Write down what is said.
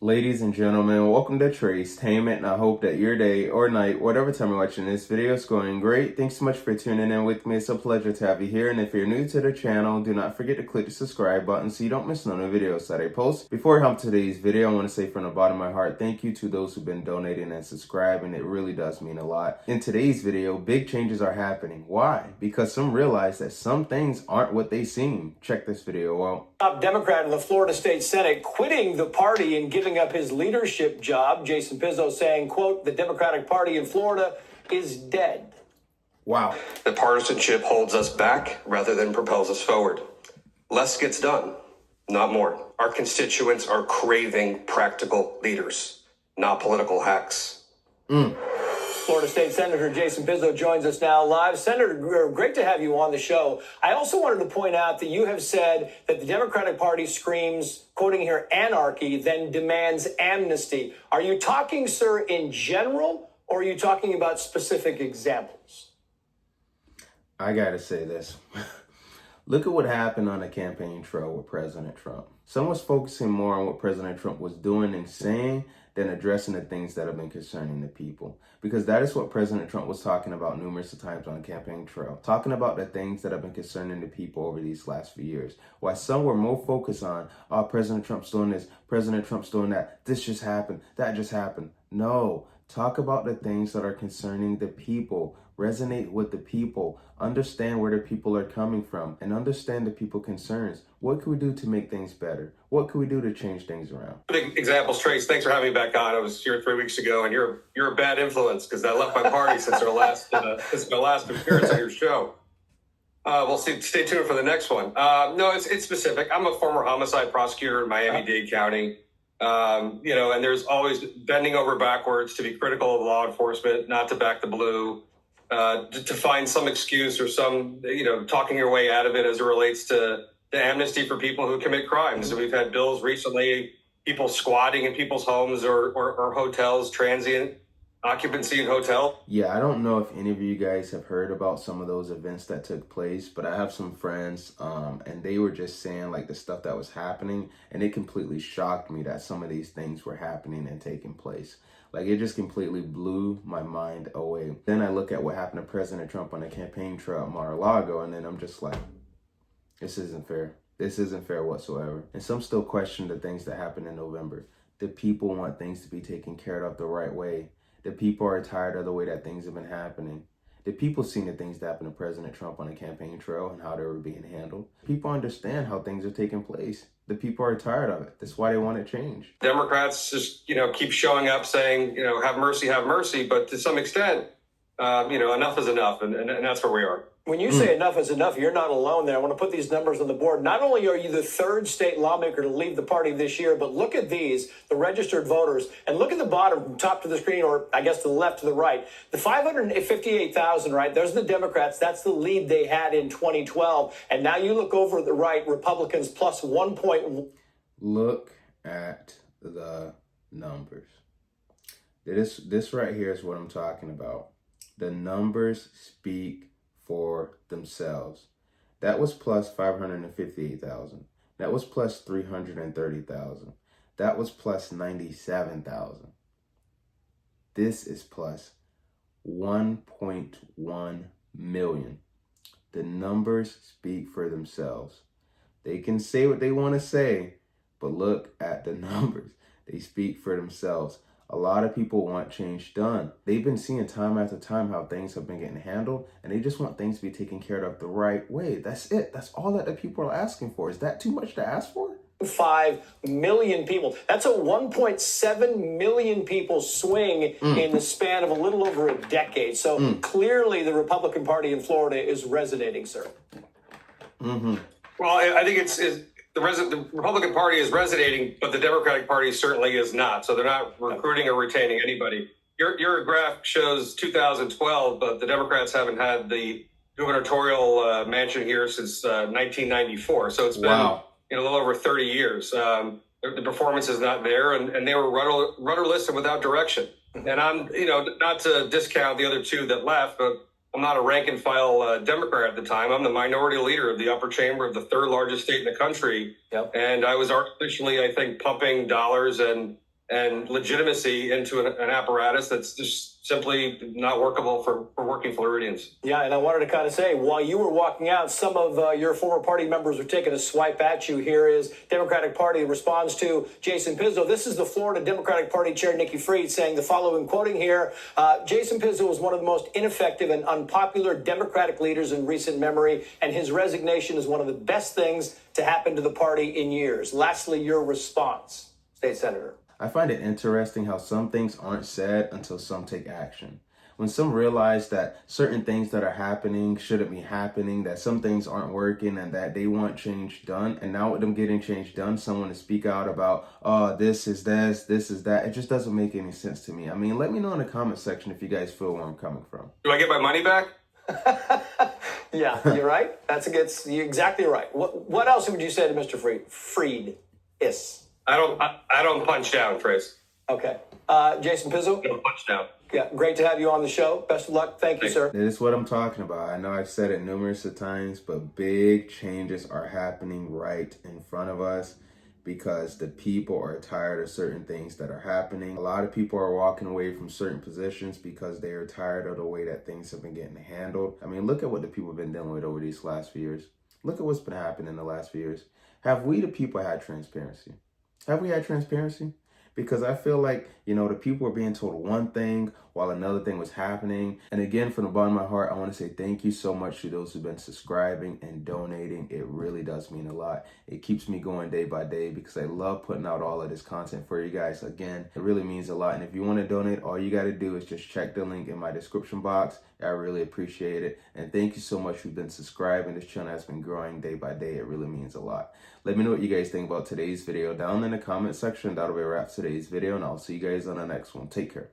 Ladies and gentlemen, welcome to Tracetainment, and I hope that your day or night, whatever time you're watching this video, is going great. Thanks so much for tuning in with me. It's a pleasure to have you here, and if you're new to the channel, do not forget to click the subscribe button so you don't miss none of the videos that I post. Before I hop to today's video, I want to say from the bottom of my heart, thank you to those who've been donating and subscribing. It really does mean a lot. In today's video, big changes are happening. Why? Because some realize that some things aren't what they seem. Check this video out. Top Democrat in the Florida State Senate quitting the party and giving up his leadership job. Jason Pizzo saying, quote, the Democratic Party in Florida is dead. Wow. The partisanship holds us back rather than propels us forward. Less gets done, not more. Our constituents are craving practical leaders, not political hacks. Florida State Senator Jason Pizzo joins us now live. Senator, great to have you on the show. I also wanted to point out that you have said that the Democratic Party screams, quoting here, anarchy, then demands amnesty. Are you talking, sir, in general, or are you talking about specific examples? I gotta say this. Look at what happened on the campaign trail with President Trump. Some was focusing more on what President Trump was doing and saying than addressing the things that have been concerning the people. Because that is what President Trump was talking about numerous times on the campaign trail. Talking about the things that have been concerning the people over these last few years. While some were more focused on, oh, President Trump's doing this, President Trump's doing that, this just happened, that just happened. No, talk about the things that are concerning the people. Resonate with the people, understand where the people are coming from, and understand the people's concerns. What can we do to make things better? What can we do to change things around? Big examples, Trace. Thanks for having me back on. I was here 3 weeks ago, and you're a bad influence because I left my party since my last appearance on your show. We'll see. Stay tuned for the next one. No, it's specific. I'm a former homicide prosecutor in Miami-Dade County. And there's always bending over backwards to be critical of law enforcement, not to back the blue. To find some excuse or some, talking your way out of it as it relates to the amnesty for people who commit crimes. So we've had bills recently, people squatting in people's homes or hotels, transient occupancy in hotel. Yeah, I don't know if any of you guys have heard about some of those events that took place, but I have some friends and they were just saying like the stuff that was happening, and it completely shocked me that some of these things were happening and taking place. Like, it just completely blew my mind away. Then I look at what happened to President Trump on the campaign trail at Mar-a-Lago, and then I'm just like, this isn't fair. This isn't fair whatsoever. And some still question the things that happened in November. The people want things to be taken care of the right way. The people are tired of the way that things have been happening. The people seen the things that happened to President Trump on the campaign trail and how they were being handled. People understand how things are taking place. The people are tired of it. That's why they want to change. Democrats just, keep showing up saying, have mercy. But to some extent, enough is enough. And that's where we are. When you say enough is enough, you're not alone there. I want to put these numbers on the board. Not only are you the third state lawmaker to leave the party this year, but look at these, the registered voters, and look at the bottom, from top to the screen, or I guess to the left to the right. The 558,000, right? Those are the Democrats. That's the lead they had in 2012. And now you look over at the right, Republicans plus 1. Look at the numbers. This right here is what I'm talking about. The numbers speak for themselves. That was plus 558,000. That was plus 330,000. That was plus 97,000. This is plus 1.1 million. The numbers speak for themselves. They can say what they want to say, but look at the numbers. They speak for themselves. A lot of people want change done. They've been seeing time after time how things have been getting handled, and they just want things to be taken care of the right way. That's it. That's all that the people are asking for. Is that too much to ask for? 5 million people. That's a 1.7 million people swing in the span of a little over a decade. So clearly the Republican Party in Florida is resonating, sir. Well, I think it's the Republican Party is resonating, but the Democratic Party certainly is not. So they're not recruiting or retaining anybody. Your graph shows 2012, but the Democrats haven't had the gubernatorial mansion here since 1994. So it's been a little over 30 years. The performance is not there, and they were rudderless and without direction. And I'm, not to discount the other two that left, but I'm not a rank and file Democrat at the time. I'm the minority leader of the upper chamber of the third largest state in the country. Yep. And I was artificially, I think, pumping dollars and and legitimacy into an apparatus that's just simply not workable for working Floridians. Yeah, and I wanted to kind of say, while you were walking out, some of your former party members were taking a swipe at you. Here is Democratic Party responds to Jason Pizzo. This is the Florida Democratic Party Chair, Nikki Fried, saying the following, quoting here, Jason Pizzo was one of the most ineffective and unpopular Democratic leaders in recent memory, and his resignation is one of the best things to happen to the party in years. Lastly, your response, State Senator. I find it interesting how some things aren't said until some take action. When some realize that certain things that are happening shouldn't be happening, that some things aren't working and that they want change done, and now with them getting change done, someone to speak out about, oh, this is that, it just doesn't make any sense to me. I mean, let me know in the comment section if you guys feel where I'm coming from. Do I get my money back? Yeah, you're right. You're exactly right. What else would you say to Mr. Fried? Yes. I don't punch down, Trace. Okay. Jason Pizzo? I don't punch down. Yeah, great to have you on the show. Best of luck. Thank you, sir. This is what I'm talking about. I know I've said it numerous of times, but big changes are happening right in front of us because the people are tired of certain things that are happening. A lot of people are walking away from certain positions because they are tired of the way that things have been getting handled. I mean, look at what the people have been dealing with over these last few years. Look at what's been happening in the last few years. Have we, the people, had transparency? Have we had transparency? Because I feel like, the people were being told one thing while another thing was happening. And again, from the bottom of my heart, I want to say thank you so much to those who've been subscribing and donating. It really does mean a lot. It keeps me going day by day because I love putting out all of this content for you guys. Again, it really means a lot. And if you want to donate, all you got to do is just check the link in my description box. I really appreciate it. And thank you so much who've been subscribing. This channel has been growing day by day. It really means a lot. Let me know what you guys think about today's video down in the comment section. That'll be a wrap for today's video, and I'll see you guys on the next one. Take care.